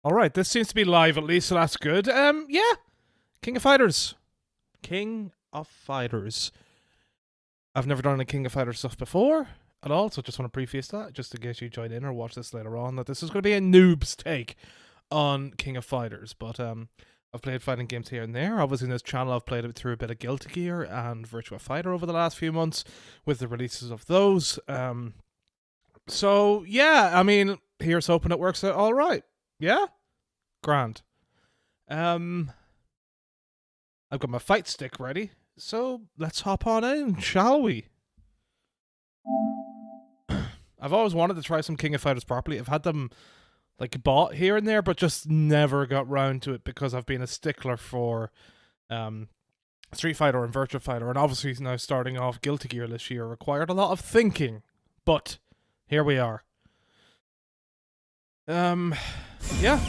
Alright, this seems to be live at least, so that's good. Yeah. King of Fighters. King of Fighters. I've never done any King of Fighters stuff before at all, so just want to preface that, just in case you join in or watch this later on, that this is going to be a noob's take on King of Fighters. But I've played fighting games here and there. Obviously, in this channel, I've played it through a bit of Guilty Gear and Virtua Fighter over the last few months with the releases of those. So, yeah, I mean, here's hoping it works out all right. Yeah? Grand. I've got my fight stick ready, so let's hop on in, shall we? I've always wanted to try some King of Fighters properly. I've had them like bought here and there, but just never got round to it because I've been a stickler for Street Fighter and Virtua Fighter, and obviously now starting off Guilty Gear this year required a lot of thinking. But here we are. Yeah.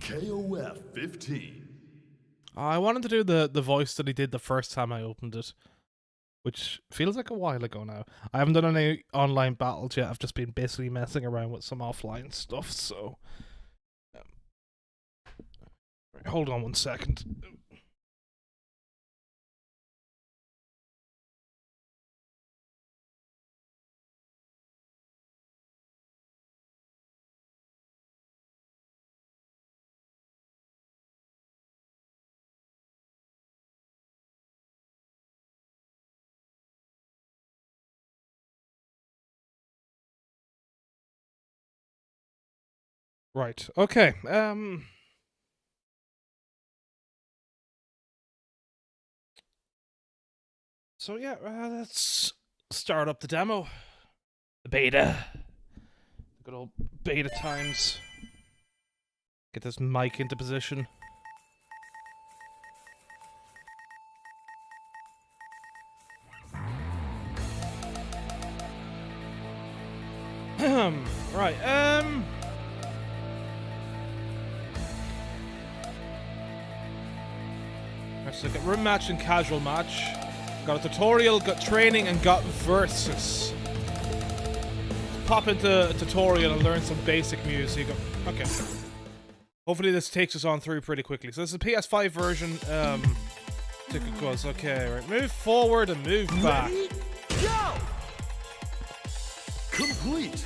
KOF 15. I wanted to do the voice that he did the first time I opened it, which feels like a while ago now. I haven't done any online battles yet. I've just been basically messing around with some offline stuff, so... hold on 1 second. Right, okay, so yeah, let's start up the demo. The beta. Good old beta times. Get this mic into position. Right, so got room match and casual match. Got a tutorial, got training, and got versus. Let's pop into a tutorial and learn some basic moves. So you go, okay. Hopefully this takes us on through pretty quickly. So this is a PS5 version. Ticket goes, okay, right. Move forward and move back. Ready? Go! Complete.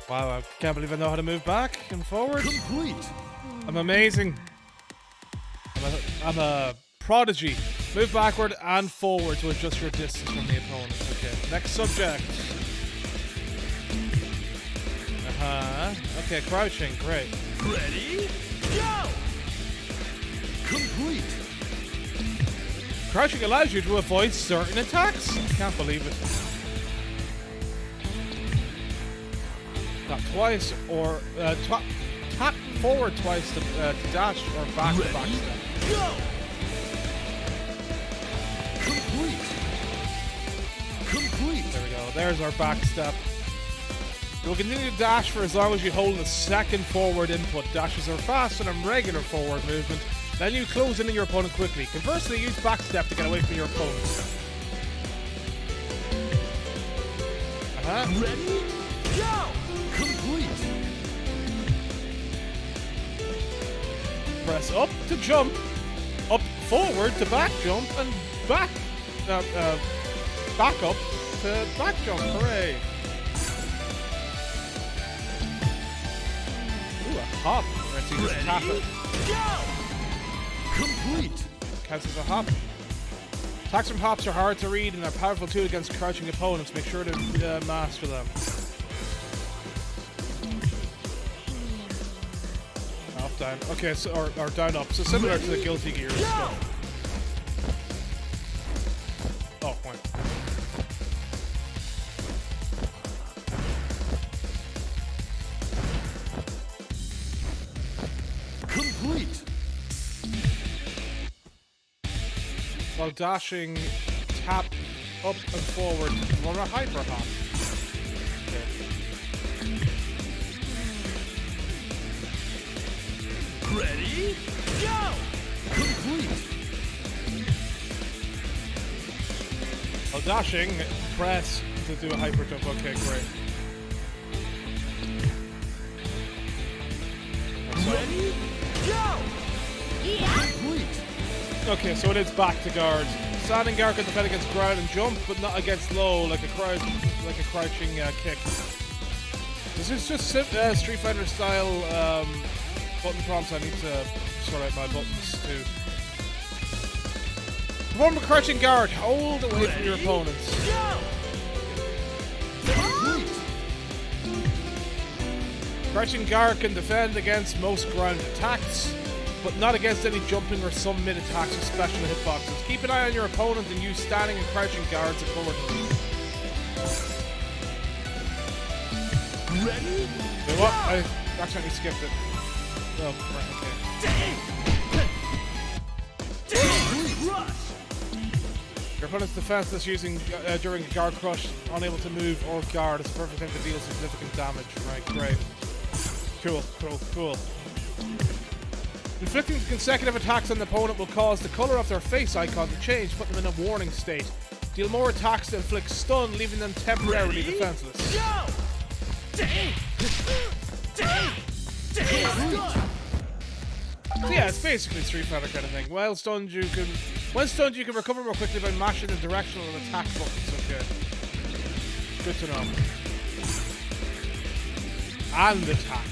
Wow, I can't believe I know how to move back and forward. Complete. I'm amazing. I'm a prodigy. Move backward and forward to adjust your distance from the opponent. Okay, next subject. Okay, crouching, great. Ready? Go! Complete. Crouching allows you to avoid certain attacks. I can't believe it. Tap twice or tap forward twice to dash or back to back step. Go! Complete. Complete. There we go. There's our back step. You'll continue to dash for as long as you hold the second forward input. Dashes are faster than regular forward movement. Then you close in on your opponent quickly. Conversely, use back step to get away from your opponent. Ready? Go! Complete. Press up to jump, up forward to back jump, and back back up to back jump. Hooray! Ooh, a hop. Right, so you just tap it. Go! Complete. Counts as a hop. Attacks from hops are hard to read and are powerful too against crouching opponents. Make sure to master them. Up, down. Okay, so, or down, up. So similar to the Guilty Gear stuff. Oh, point. Complete. While dashing, tap up and forward on a hyper hop. Ready? Go! Complete. While dashing, press to do a hyper jump. Okay, great. Ready? Go! Complete. Okay, so it is back to guard. Standing guard can defend against ground and jump, but not against low, like a crouching kick. This is just Street Fighter style button prompts. I need to sort out my buttons too. Perform a crouching guard. Hold away from your opponents. Go! Complete. Crouching guard can defend against most ground attacks, but not against any jumping or some mid attacks with special hitboxes. Keep an eye on your opponent and use standing and crouching guards accordingly. Ready? Wait, what? I accidentally skipped it. Oh, right, okay. Complete. Rush. Your opponent's defense is using during a guard crush, unable to move or guard. It's a perfect time to deal significant damage. Right, great. Cool. Inflicting consecutive attacks on the opponent will cause the color of their face icon to change, put them in a warning state. Deal more attacks to inflict stun, leaving them temporarily defenseless. Go! So yeah, it's basically Street Fighter kind of thing. When stunned, you can recover more quickly by mashing the directional and attack buttons. Okay, good to know. And attack.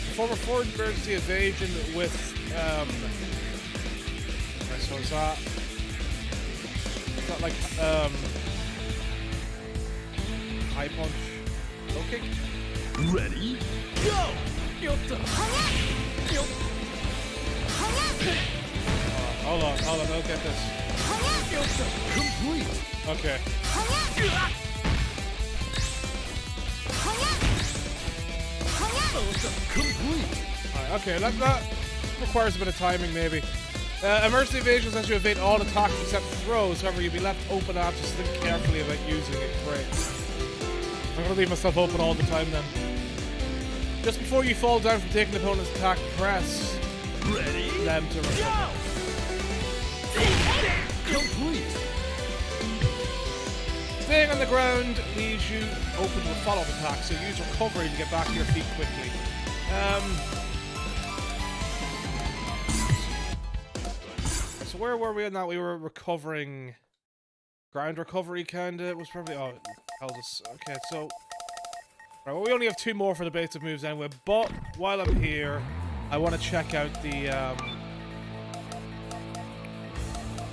Perform a forward emergency evasion with so is that like high punch, low kick? Ready? Go! Hold on, I'll get this. Complete. Okay. Complete. Alright, okay, that requires a bit of timing maybe. Emergency evasion lets you evade all attacks except throws, however you'll be left open after, so think carefully about using it. Great. I'm gonna leave myself open all the time then. Just before you fall down from taking the opponent's attack, press Ready? them to recover. Complete. Staying on the ground leaves you open to a follow-up attack, so use recovery to get back to your feet quickly. So where were we on that? We were recovering. Ground recovery, kinda. It was probably. Oh, it held us. Okay, so. Right, well, we only have 2 more for the basic moves anyway, but while I'm here, I want to check out the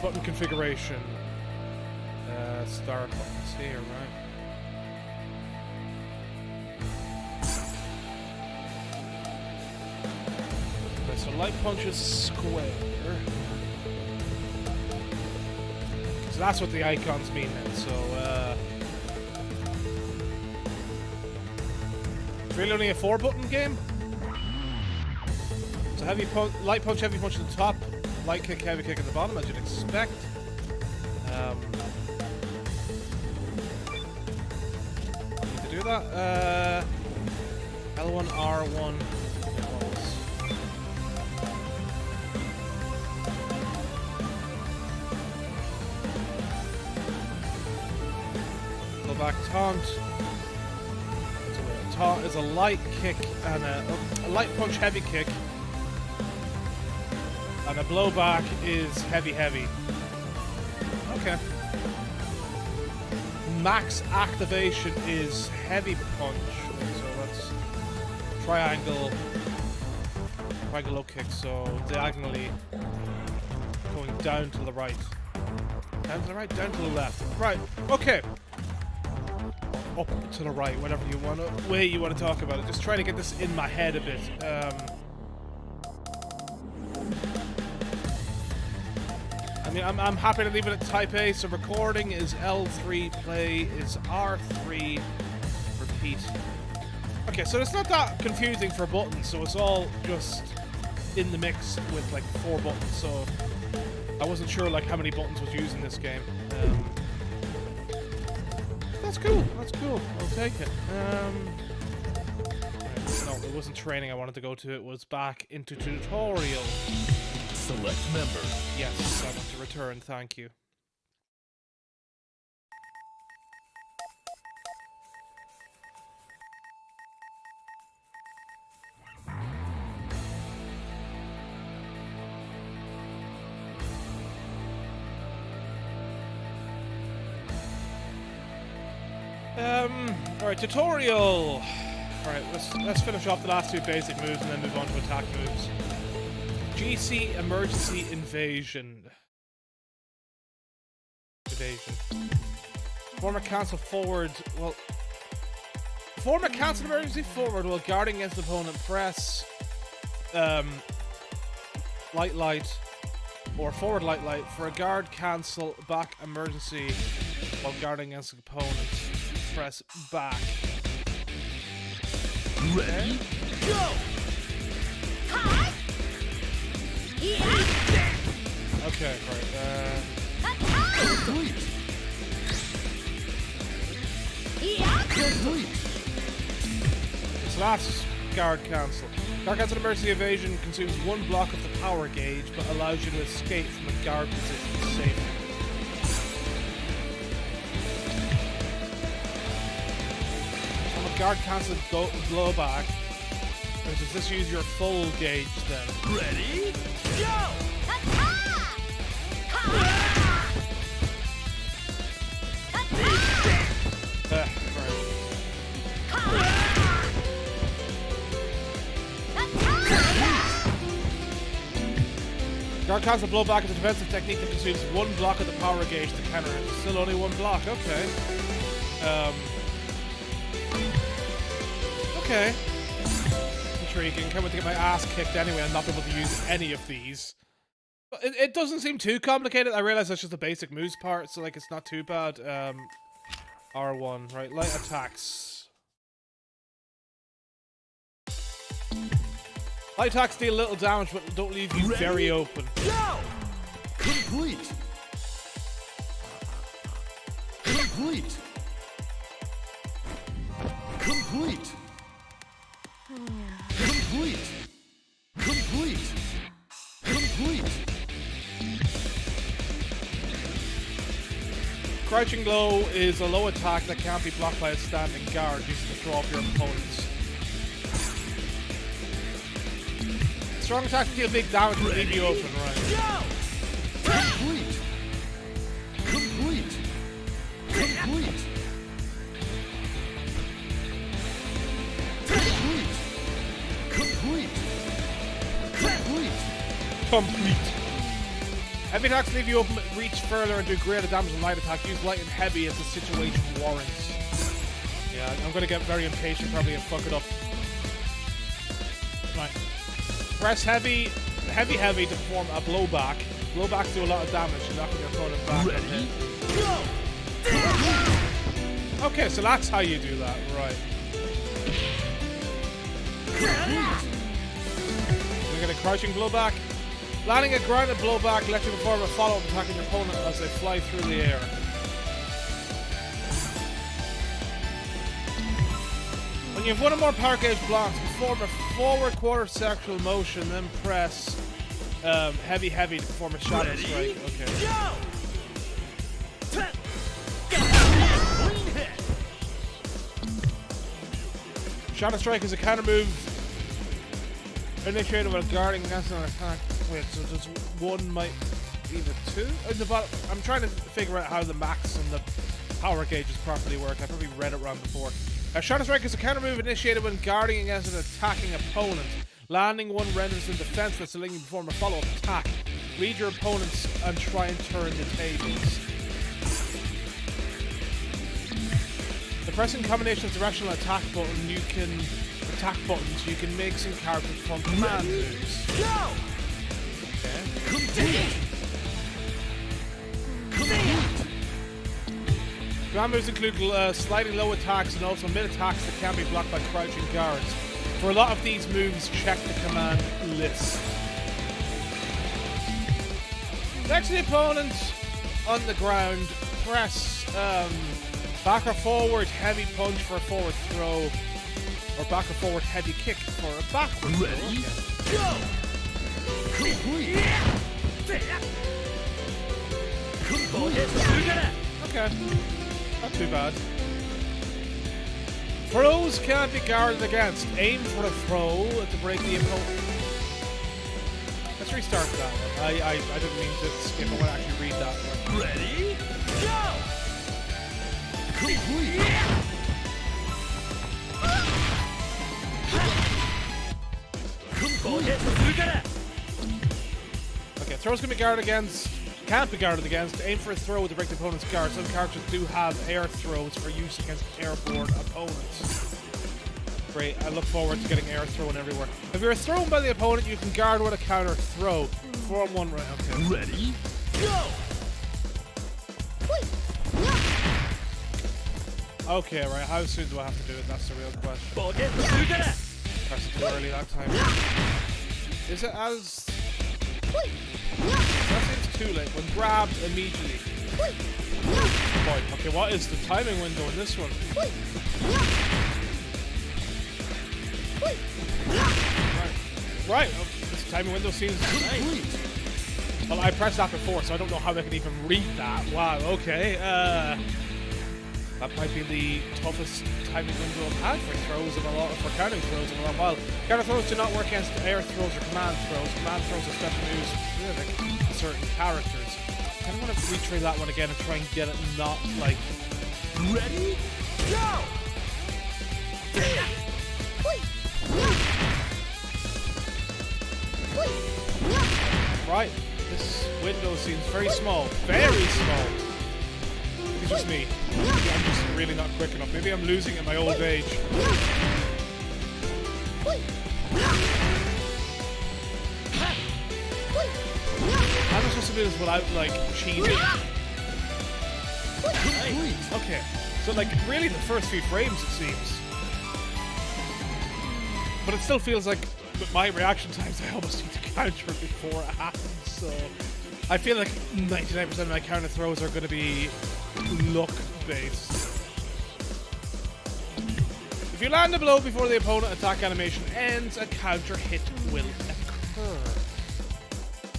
button configuration. Start buttons here, right? Okay, so light punch is square. So that's what the icons mean then. So it's really only a 4-button game. So light punch, heavy punch at the top, light kick, heavy kick at the bottom, as you'd expect. Need to do that. L1, R1. Go back, taunt. So taunt is a light kick and a light punch, heavy kick. And a blowback is heavy. Okay. Max activation is heavy punch. So that's triangle low kick. So diagonally going down to the right. Down to the right, down to the left. Right. Okay. Up to the right, whatever way you want to talk about it. Just trying to get this in my head a bit. I mean, I'm happy to leave it at type A. So recording is L3, play is R3, repeat. Okay, so it's not that confusing for buttons. So it's all just in the mix with like 4 buttons. So I wasn't sure like how many buttons was used in this game. That's cool. I'll take it. No, it wasn't training I wanted to go to. It was back into tutorial. Select member. Yes, I want to return. Thank you. Alright, tutorial. Alright, let's finish off the last two basic moves and then move on to attack moves. GC Emergency Invasion. Perform a cancel forward. Well, perform a cancel emergency forward while guarding against the opponent. Press light or forward light for a guard cancel back emergency while guarding against the opponent. Press back. Ready? Go! Okay, right. Complete! Complete! So that's guard cancel. Guard cancel emergency evasion consumes one block of the power gauge, but allows you to escape from a guard position safely. From a guard cancel blowback, does this use your full gauge then? Ready? Go! Right. Guard cancel blowback is a defensive technique that consumes one block of the power gauge to counter it. Still only one block, okay. Okay. Intriguing. Can't wait to get my ass kicked anyway and not be able to use any of these. But it doesn't seem too complicated. I realize that's just the basic moves part, so like it's not too bad. R1, right, light attacks. Light attacks deal little damage, but don't leave you very open. Go! Complete! Complete! Complete! Complete! Complete! Complete! Crouching low is a low attack that can't be blocked by a standing guard, used to throw off your opponents. Strong attacks deal big damage but leave you open, right? Go! Complete! Complete! Complete! Complete! Complete! Complete! Complete. Heavy attacks leave you open but reach further and do greater damage than light attack. Use light and heavy as the situation warrants. Yeah, I'm gonna get very impatient probably and fuck it up. Right. Press heavy to perform a blowback. Blowbacks do a lot of damage, knocking your opponent back. Ready? Go! Okay, so that's how you do that, right. You're gonna crouching blowback. Landing a grounded blowback lets you perform a follow-up attack on your opponent as they fly through the air. When you have one or more power gauge blocks, perform a forward quarter circular motion, then press heavy to perform a shadow strike. Okay. Shadow strike is a counter move initiated while guarding against an attack. Wait, so does one might either two? In the bottom, I'm trying to figure out how the max and the power gauges properly work. I probably read it wrong before. Shadow strike is a counter move initiated when guarding against an attacking opponent. Landing one renders them defenseless, allowing you to perform a follow-up attack. Read your opponents and try and turn the tables. The pressing combination of directional attack buttons, you can make some characters perform command moves. Go! Okay. Command moves include sliding low attacks and also mid attacks that can be blocked by crouching guards. For a lot of these moves, check the command list. Next to the opponent on the ground, press back or forward heavy punch for a forward throw, or back or forward heavy kick for a backward throw. Ready? Okay. Go! Complete! Okay. Not too bad. Throws can't be guarded against. Aim for the throw to break the opponent. Let's restart that one. I didn't mean to skip. I want to actually read that one. Ready? Go! Complete! Okay, throws can be guarded against. Can't be guarded against. Aim for a throw to break the opponent's guard. Some characters do have air throws for use against airborne opponents. Great, I look forward to getting air thrown everywhere. If you're thrown by the opponent, you can guard with a counter throw. Form one right, okay. Ready? Go! Okay, right, how soon do I have to do it? That's the real question. Press it too early that time. Is it as... That seems too late. When grabbed immediately. Boy, okay, what is the timing window in this one? Right, oh, this timing window seems nice. Well, I pressed that before, so I don't know how they can even read that. Wow, okay. That might be the toughest timing window I've had for throws in a lot, for counting throws in a long while. Counter throws do not work against air throws or command throws. Command throws are special moves specific to certain characters. I kind of want to retry that one again and try and get it not like... Ready? Go! Right, this window seems very small. Very small. It's just me. Maybe I'm just really not quick enough. Maybe I'm losing in my old age. I'm supposed to do this without, like, cheating. Okay, so, like, really the first few frames, it seems. But it still feels like, with my reaction times, I almost need to counter before it happens, so... I feel like 99% of my counter throws are going to be luck-based. If you land a blow before the opponent attack animation ends, a counter hit will occur,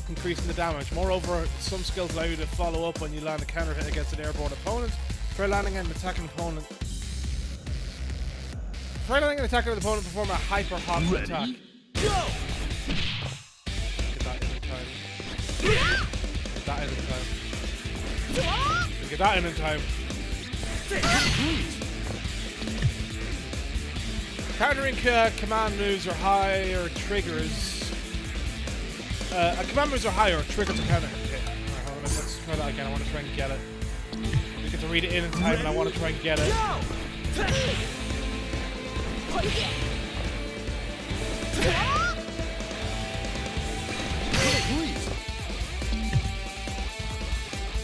increasing the damage. Moreover, some skills allow you to follow up when you land a counter hit against an airborne opponent. For landing an attacking opponent, perform a hyper hop attack. Go! Get that in time. Get that in time. Get that in time. Countering command moves or higher triggers. Command moves are higher, triggers are counter hit. Alright, let's try that again. I want to try and get it. You get to read it in time, and I want to try and get it.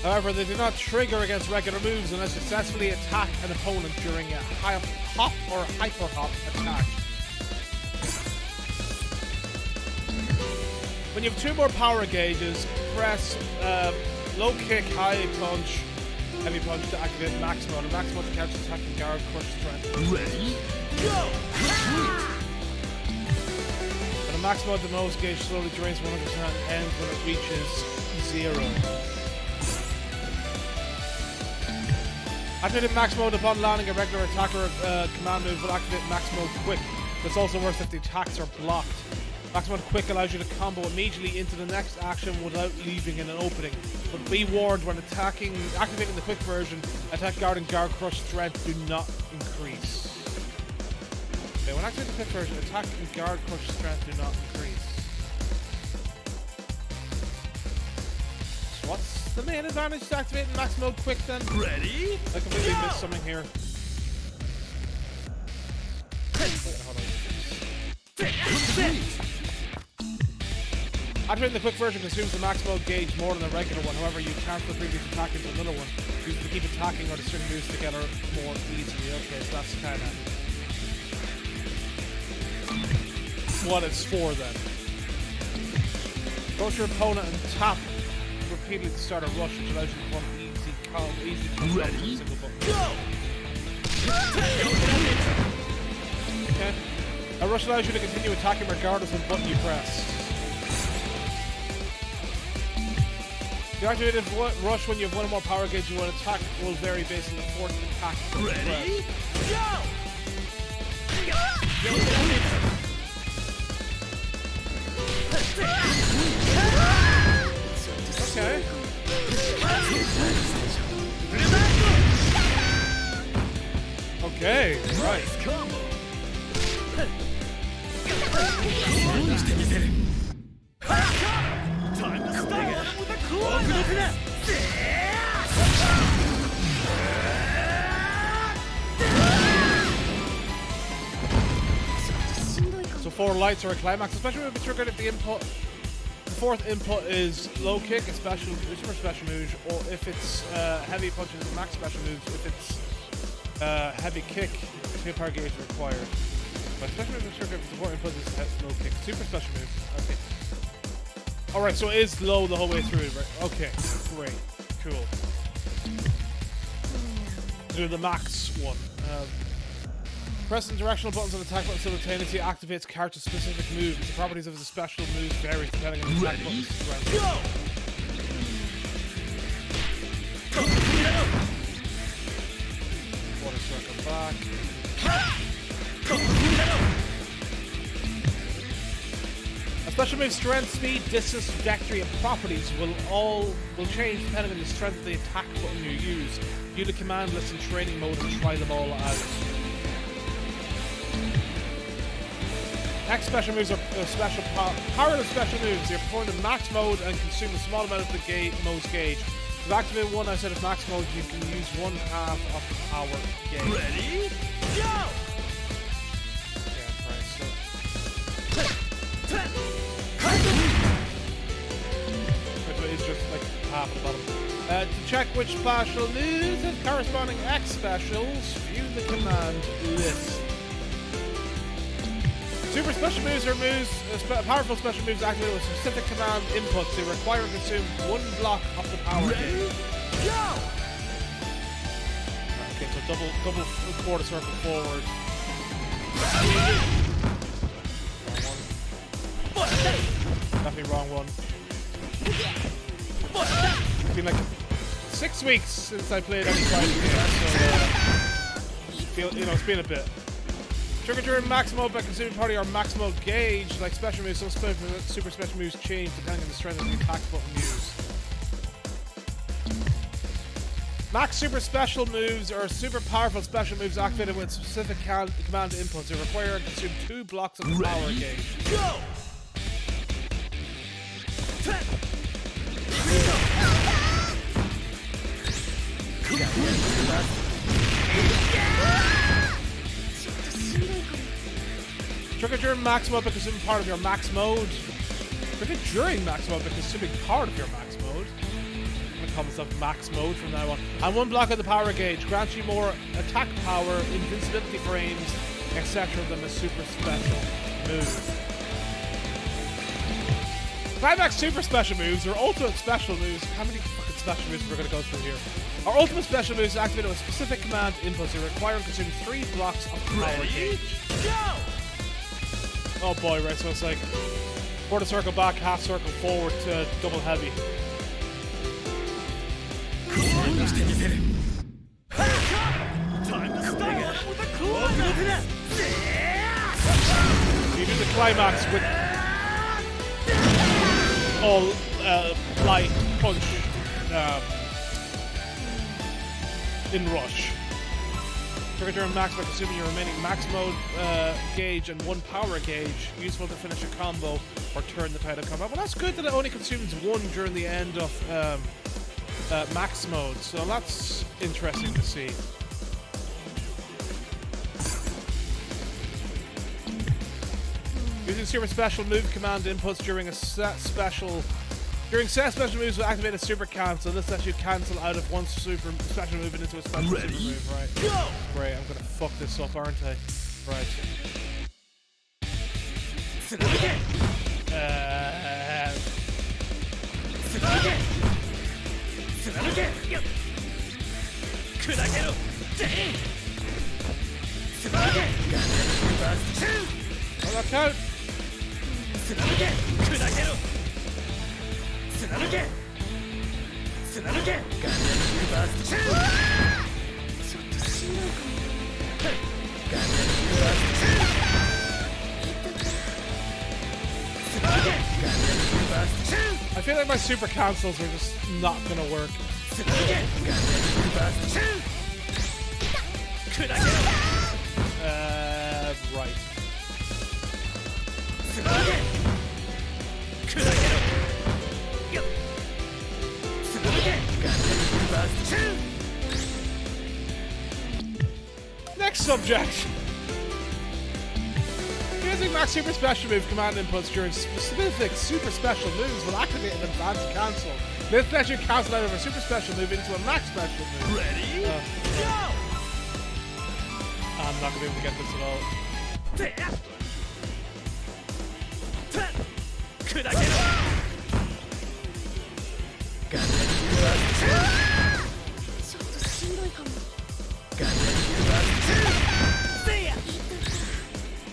However, they do not trigger against regular moves unless you successfully attack an opponent during a hop or hyper hop attack. When you have two more power gauges, press low kick, high punch, heavy punch to activate max mode. Max mode to catch attack and guard crush strength. Ready? Go! At a max mode, the nose gauge slowly drains 100% and ends when it reaches 0. Activate max mode upon landing a regular attack or command move will activate max mode quick. This also works if the attacks are blocked. Max mode quick allows you to combo immediately into the next action without leaving an opening. But be warned, when activating the quick version, attack guard and guard crush strength do not increase. Okay, when activating the quick version, attack and guard crush strength do not increase. So what's the main advantage to activating max mode quick then? Ready? I completely missed something here. Wait, hold on. Activating the quick version consumes the max mode gauge more than the regular one. However, you transfer the previous attack into another one. Use it to keep attacking or to string moves together more easily. Okay, so that's kind of what it's for then. Approach your opponent and tap repeatedly to start a rush, which allows you to perform easy combo with a single button. Okay. A rush allows you to continue attacking regardless of what button you press. The activated rush when you have one or more power gauge you want to attack will vary based on the fourth attack. Ready? Go! Okay. Okay, right. Time to stop them with a climax! So 4 lights or a climax, especially when we triggered if the input. The fourth input is low kick, a special, super special move, or if it's heavy punches, it's max special moves. If it's heavy kick, 2 power gauge required. But special moves triggered if the fourth input is low kick, super special moves. Okay. Alright, so it is low the whole way through, right? Okay, great, cool. Do the max one. Pressing directional buttons on the attack button simultaneously activates character-specific moves. The properties of the special moves vary depending on the attack button's strength. Go! Quarter circle back. A special move's strength, speed, distance, trajectory, and properties will change depending on the strength of the attack button you use. View the command list in training mode and try them all out. Next special moves are special powerless special moves. They are performed in max mode and consume a small amount of the mode's gauge. If you activate one outside of max mode, you can use 1/2 of the power gauge. Ready? Go! Yeah, right, so. So it's just like half at the bottom. To check which special moves have corresponding X specials, view the command list. Super special moves are powerful special moves activated with specific command inputs. They require and consume 1 block of the power gauge. Go! Okay, so double quarter circle forward. Definitely wrong one. It's been like 6 weeks since I played any fighting game, so it's been a bit. Trigger during max mode by consuming part of your max mode gauge. Like special moves, some super special moves change depending on the strength of the attack button used. Max super special moves are super powerful special moves activated with specific command inputs. They require and consume 2 blocks of the power gauge. Go! Trigger during max mode by consuming part of your max mode. Trigger during max mode by consuming part of your max mode. I'm gonna call myself max mode from now on. And 1 block of the power gauge grants you more attack power, invincibility frames, etc. than a super special move. Climax super special moves or ultimate special moves. How many fucking special moves we're gonna go through here? Our ultimate special moves activated with specific command inputs. They require and consume 3 blocks of power Ready? gauge. Go! Oh boy, right, so it's like quarter circle back, half circle forward to double heavy. Time to stop them with a climax! You do the climax with all light punch in rush. Trigger during max by consuming your remaining max mode gauge and 1 power gauge. Useful to finish a combo or turn the tide of combat. Well, that's good that it only consumes 1 during the end of max mode, so that's interesting to see. Using super special move command inputs during a set special. During set special moves will activate a super cancel. This lets you cancel out of one super special move into a special super move, right? Go! Great, I'm gonna fuck this up, aren't I? Right. Well, that count. I feel like my super cancels are just not gonna work. Right. Next subject. Using max super special move command inputs during specific super special moves will activate an advanced cancel. This lets you cancel out of a super special move into a max special move. Ready? Go! I'm not going to be able to get this at all. Could I get it?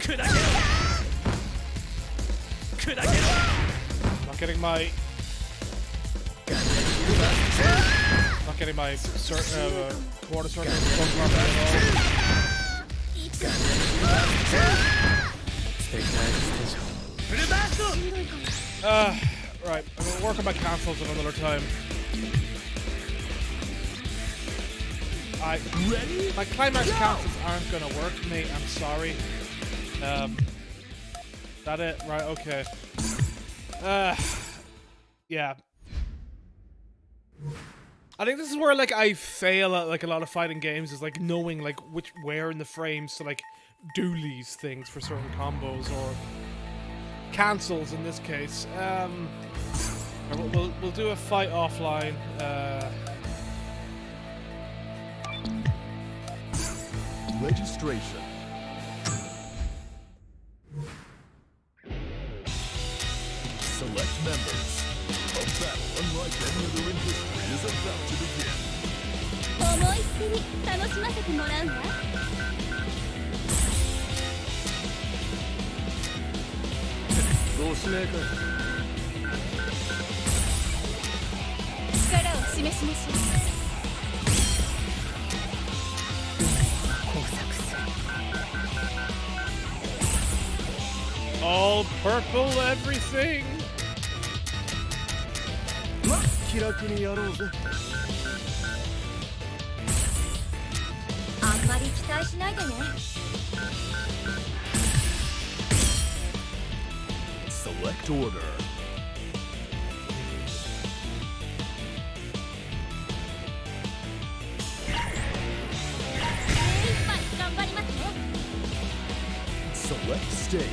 Could I get it? Could I get it? Not getting my quarter circle at all. Right, I'm gonna work on my cancels another time. My climax cancels aren't gonna work, mate. I'm sorry. That it? Right, okay. Yeah. I think this is where like I fail at like a lot of fighting games, is like knowing like where in the frames to like do these things for certain combos or cancels in this case. We'll do a fight offline. Registration. Select members. A battle unlike any other in history is about to begin. 思いっきり楽しませてもらうわ。ご指名か。力を示しましょう。工作する。 All purple everything. ま、気楽にやろうぜ。あんまり期待しないでね。Select order. 精一杯頑張りますね。 Select stage.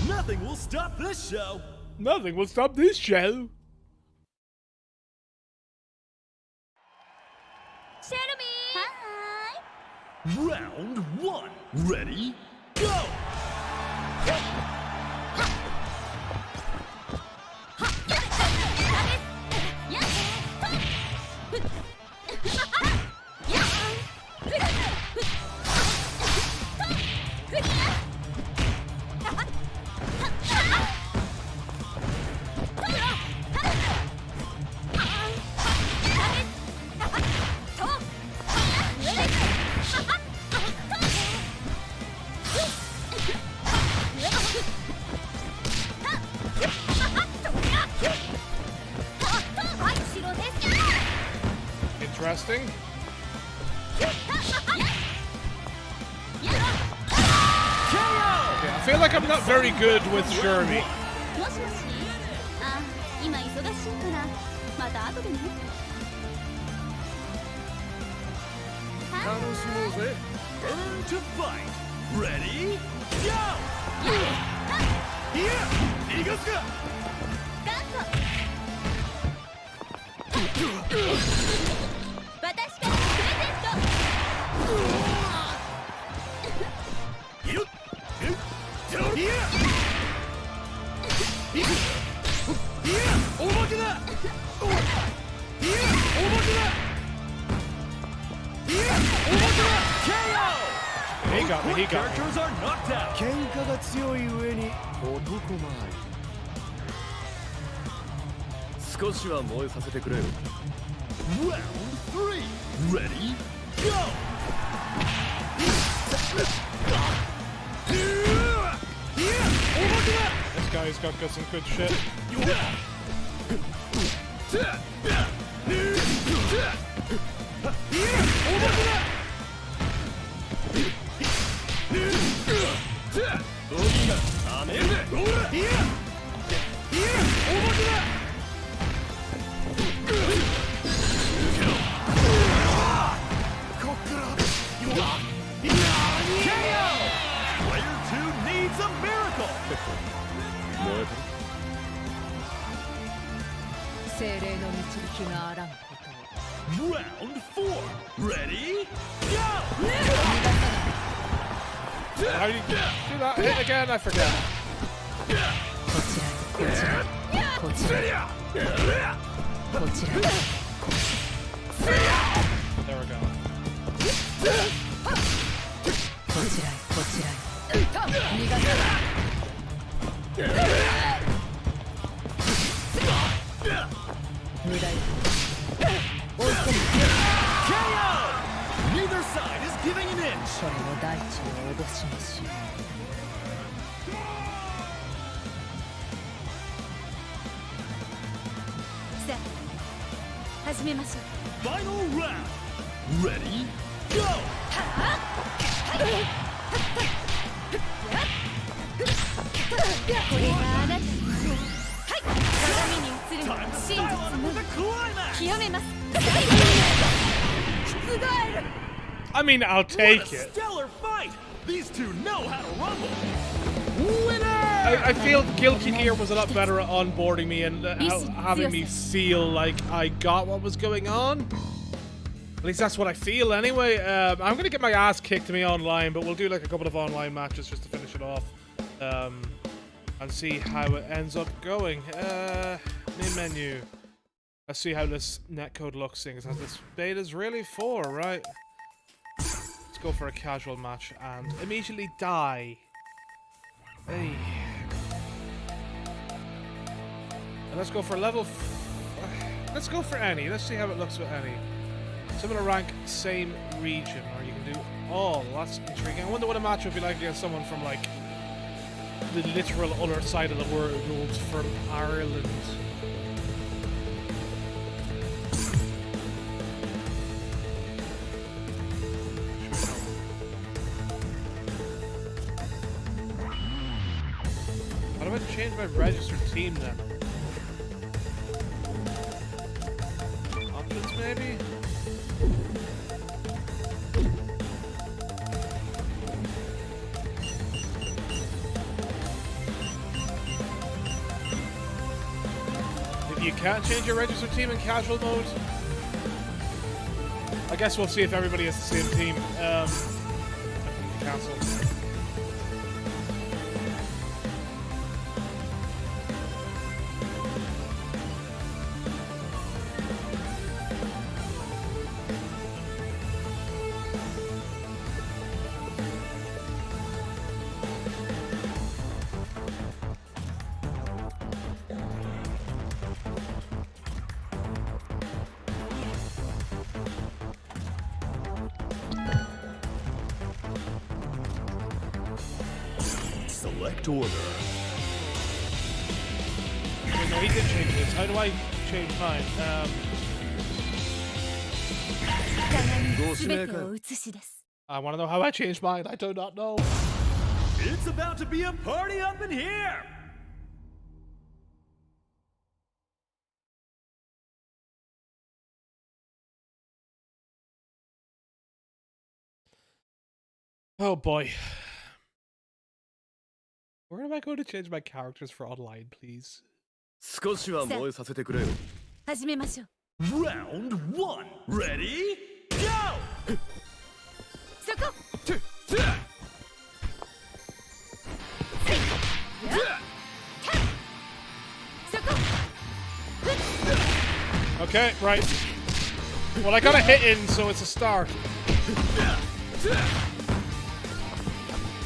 Nothing will stop this show. Nothing will stop this show. シェルミー。はーい。 Round 1. Ready? Go! Interesting. Okay, I feel like I'm not very good with Jeremy. もしもし。あ、今忙しいからまた後でね。はーい。 Burn to fight. Ready? Go! Here! いかすか! ガンソ。私からプレゼント。 Here! Here! Here! おまけだ! Here! おまけだ! Here! おまけだ! KO! He got me, he got me. Characters are knocked out. 喧嘩が強い上に男前。少しは燃えさせてくれよ。Round 3. Ready? Go! This guy's got some good shit. It's a miracle! 燃えてる Round 4. Ready? Go! How do you do that? Hit again? I forget. There we go. KO! Neither side is giving an inch. さあ始めましょう Final round. Ready? Go! これがあなた鏡に映る真 Time to 実 style on him の with a climax. 極めます覆る I mean, I'll What take a it. stellar fight! These two know how to rumble. Winner! I feel Guilty Gear was a lot better at onboarding me and having me feel like I got what was going on. At least that's what I feel anyway. I'm going to get my ass kicked to me online, but we'll do like a couple of online matches just to finish it off. And see how it ends up going. Main menu. Let's see how this netcode looks, seeing as this beta's really for, right? Let's go for a casual match and immediately die. Hey. And let's go for level. Let's go for any. Let's see how it looks with any. Similar rank, same region, or you can do all. That's intriguing. I wonder what a match would be like against someone from like the literal other side of the world, from Ireland. How do I change my registered team then? Options maybe? If you can't change your registered team in casual mode, I guess we'll see if everybody has the same team. Cancel. Select order. Wait, no, he did change his. How do I change mine? 鏡に全てを映し出す I want to know how I changed mine. I do not know. It's about to be a party up in here! Oh boy. Where am I going to change my characters for online, please? 少しは燃えさせてくれよ。始めましょう Round 1. Ready? Go! そこ そこ Okay, right. Well, I got a hit in, so it's a start.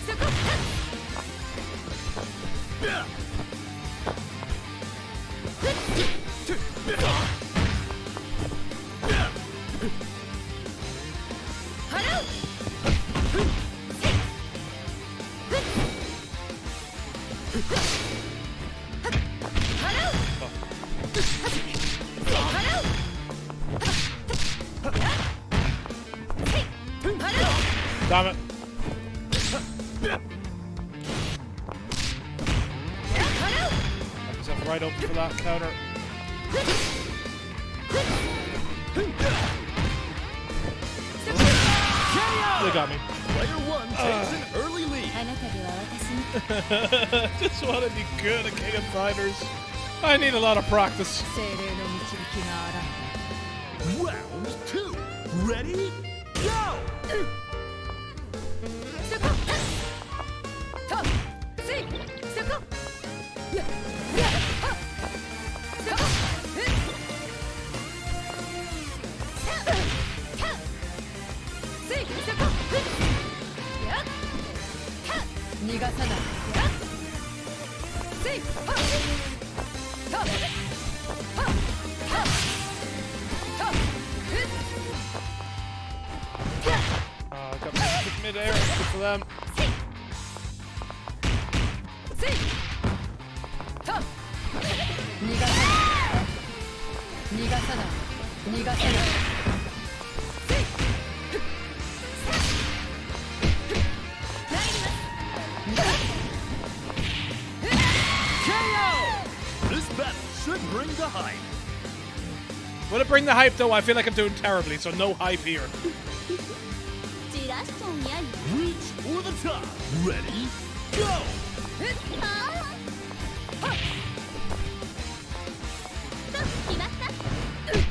そこ Damn it. Got myself right open for that counter. They got me. Player 1 takes an early lead. あなたでは私に Just want to be good at King of Fighters. I need a lot of practice. Round 2. Ready? Go! Oh, I got stuck mid-air. Good for them. This battle should bring the hype. Will it bring the hype though? I feel like I'm doing terribly, so no hype here. じらしちゃんやり Reach for the top. Ready? Go! あーと決まったと決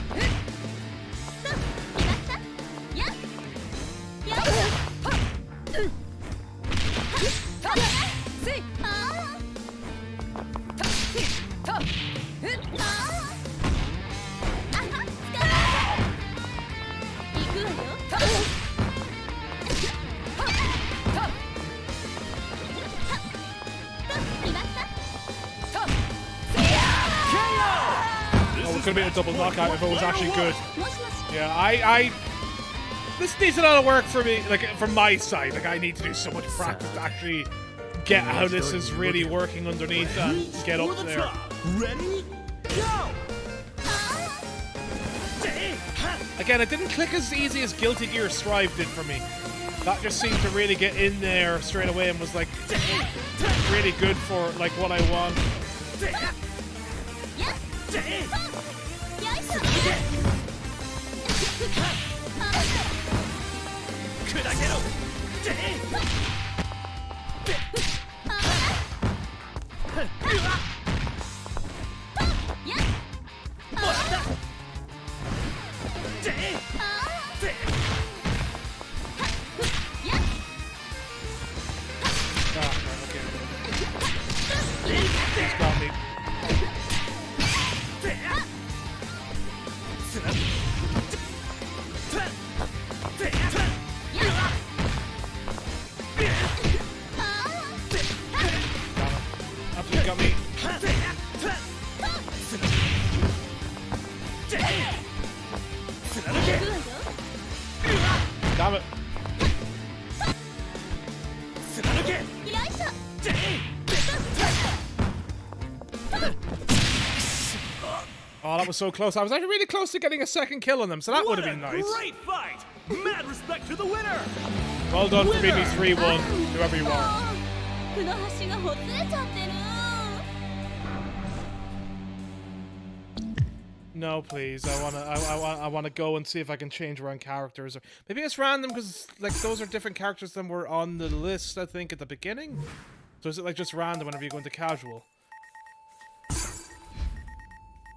まったやっよいしょCould have been a double knockout if it was actually good. もしもし Yeah, I this needs a lot of work for me, like from my side. Like I need to do so much practice to actually get how this is really working underneath and Reach get for up the there. top. Ready? Go! Again, it didn't click as easy as Guilty Gear Strive did for me. That just seemed to really get in there straight away and was like really good for like what I want. やっよいしょ砕けろ He's got me. Absolutely got me. Damn it. Oh, that was so close. I was actually really close to getting a second kill on them, so that would have been nice. Great fight! Mad respect to the winner! Well done for beating 3-1, whoever you are. この橋がほつれちゃってる No, please. I wanna go and see if I can change around characters, or maybe it's random because like those are different characters than were on the list. I think at the beginning. So is it like just random whenever you go into casual?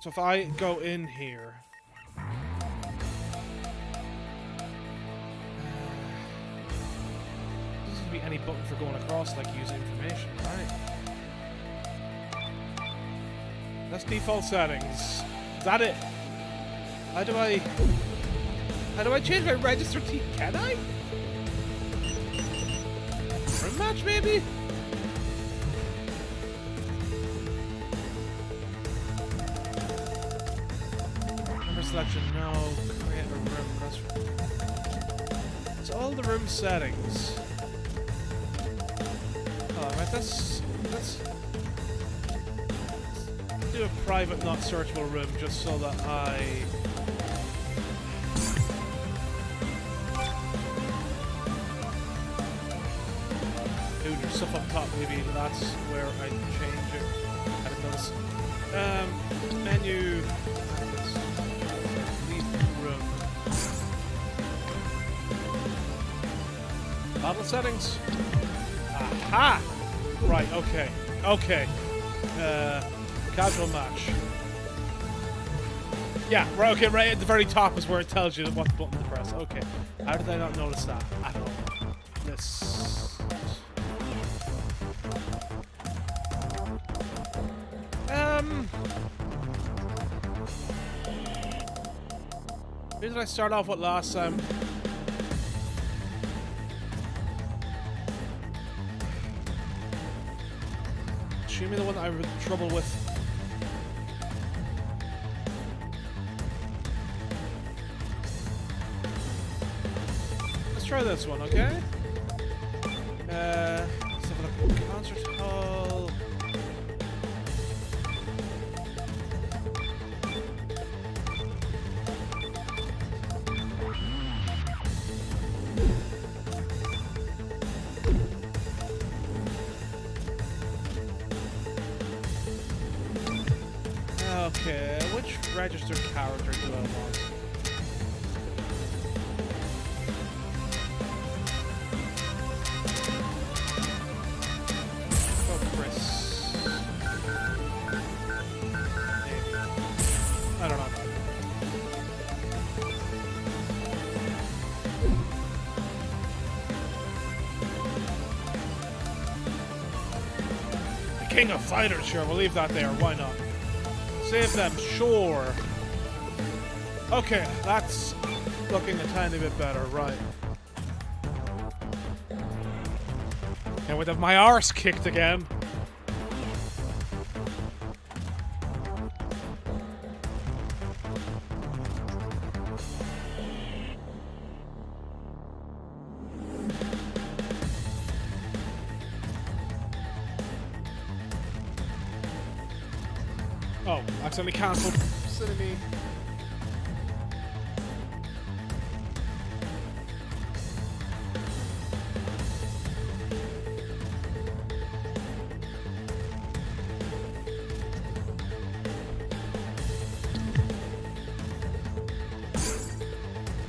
So if I go in here. There doesn't be any button for going across, like using information, right? That's default settings. Is that it? How do I change my register team? Can I? Room match maybe? Number selection, no. Create a room. It's all the room settings. Oh, right, let's do a private, not searchable room just so that I do your stuff up top. Maybe that's where I change it. I didn't notice. Menu. Leave room. Battle settings. Aha! Right, okay. Okay. Casual match. Yeah, right, okay, right at the very top is where it tells you what button to press. Okay. How did I not notice that at all? This. Who did I start off with last time? Show me the one that I had trouble with. Let's try this one, okay? Let's have a look. Concert hall. Okay, which registered character do I want? Oh, Chris. Maybe. I don't know. The King of Fighters, sure, we'll leave that there, why not? Save them, sure. Okay, that's looking a tiny bit better, right. And with my arse kicked again. Oh, accidentally cancelled. Silly me.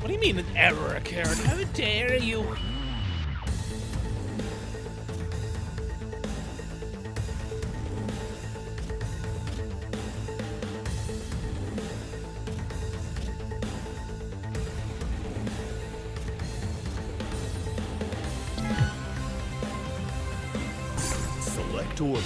What do you mean an error occurred? How dare you? Select order.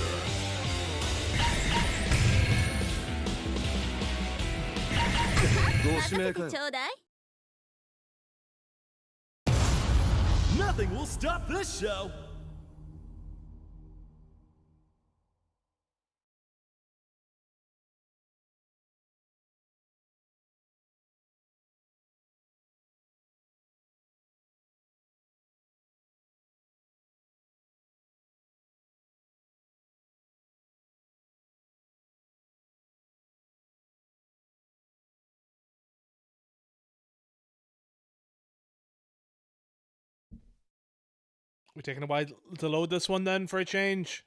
Nothing will stop this show. We taking a while to load this one then for a change?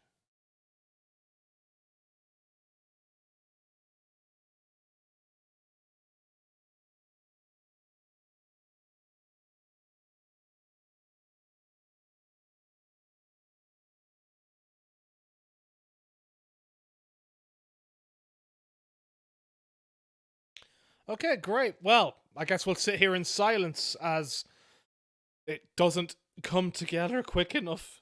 Okay, great. Well, I guess we'll sit here in silence as it doesn't come together quick enough.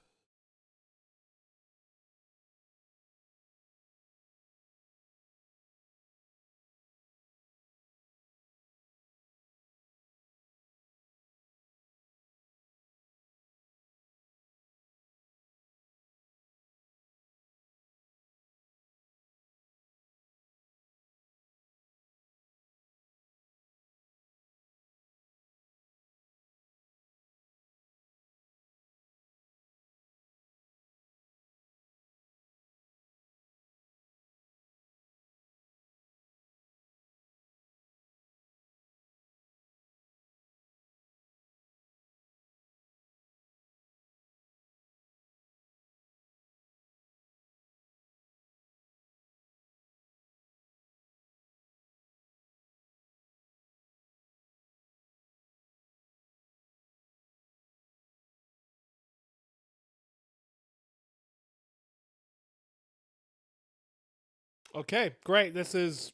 Okay, great. This is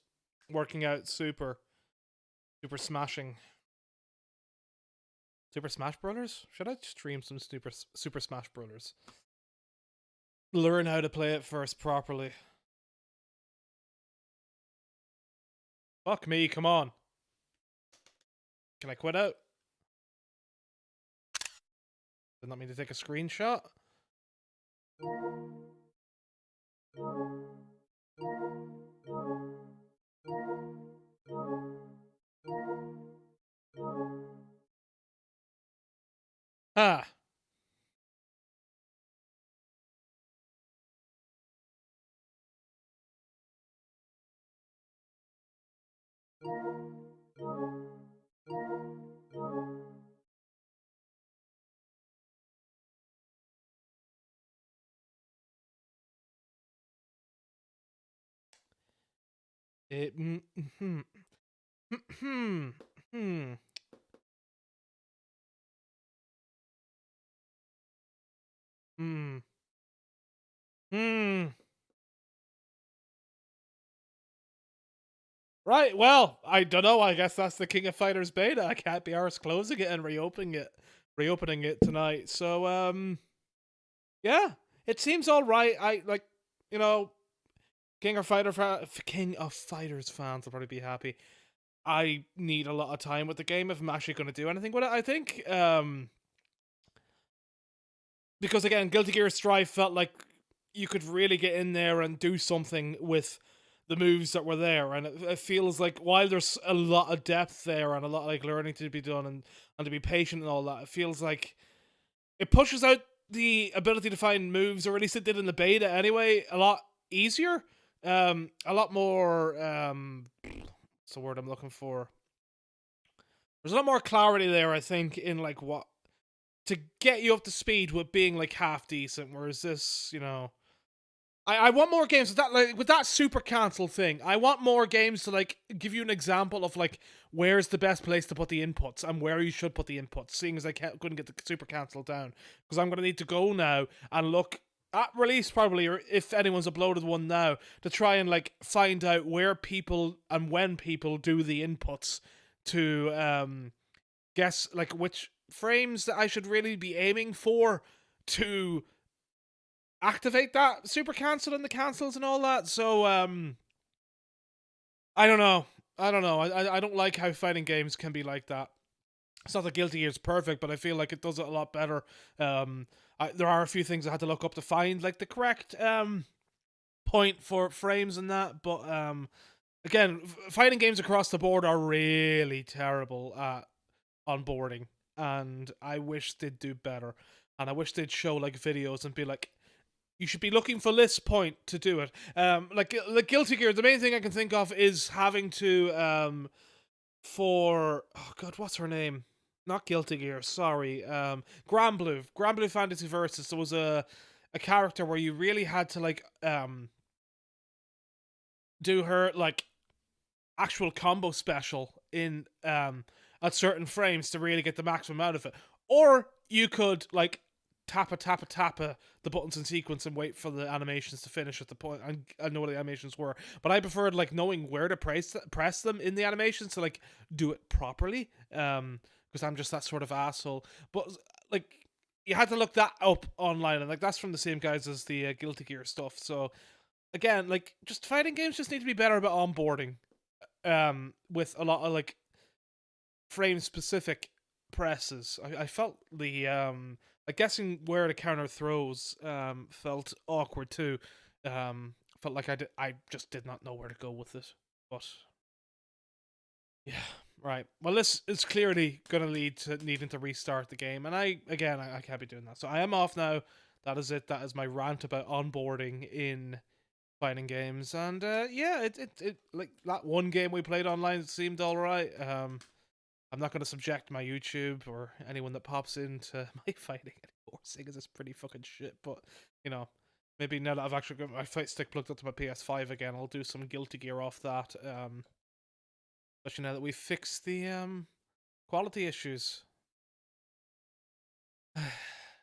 working out super smashing. Super Smash Brothers? Should I stream some Super Smash Brothers? Learn how to play it first properly. Fuck me, come on. Can I quit out? Did not mean to take a screenshot. Ah. It, hmm. Right, well, I don't know. I guess that's the King of Fighters beta. I can't be arsed closing it and reopening it tonight. So, yeah, it seems all right. I like, you know, King of Fighters fans will probably be happy. I need a lot of time with the game if I'm actually going to do anything with it. I think, because again, Guilty Gear Strive felt like you could really get in there and do something with the moves that were there, and it feels like while there's a lot of depth there and a lot of like learning to be done and to be patient and all that, it feels like it pushes out the ability to find moves, or at least it did in the beta anyway, a lot easier, a lot more what's the word I'm looking for? There's a lot more clarity there, I think, in like what to get you up to speed with being like half decent, whereas this, you know, I want more games with that, like with that super cancel thing. I want more games to like give you an example of like where's the best place to put the inputs and where you should put the inputs. Seeing as I couldn't get the super cancel down, because I'm gonna need to go now and look at release probably, or if anyone's uploaded one now, to try and like find out where people and when people do the inputs to guess like which frames that I should really be aiming for to activate that super cancel and the cancels and all that. So I don't know. I don't like how fighting games can be like that. It's not that Guilty Gear is perfect, but I feel like it does it a lot better. There are a few things I had to look up to find like the correct point for frames and that, but again, fighting games across the board are really terrible at onboarding, and I wish they'd do better. And I wish they'd show like videos and be like, you should be looking for this point to do it. Like Guilty Gear, the main thing I can think of is having to for oh god, what's her name? Not Guilty Gear, sorry. Granblue Fantasy Versus. There was a character where you really had to like do her like actual combo special in at certain frames to really get the maximum out of it. Or you could like tap the buttons in sequence and wait for the animations to finish at the point. I know what the animations were, but I preferred like knowing where to press them in the animations to like do it properly. Because I'm just that sort of asshole. But like you had to look that up online, and like that's from the same guys as the Guilty Gear stuff. So again, like just fighting games just need to be better about onboarding. With a lot of like frame specific presses. I felt the like guessing where to counter throws felt awkward too. Felt like I just did not know where to go with it. But yeah, right. Well, this is clearly going to lead to needing to restart the game, and I can't be doing that. So I am off now. That is it. That is my rant about onboarding in fighting games. And yeah, it like that one game we played online seemed all right. I'm not going to subject my YouTube or anyone that pops into my fighting anymore, seeing as it's pretty fucking shit. But you know, maybe now that I've actually got my fight stick plugged up to my PS5 again, I'll do some Guilty Gear off that. Especially now that we've fixed the quality issues.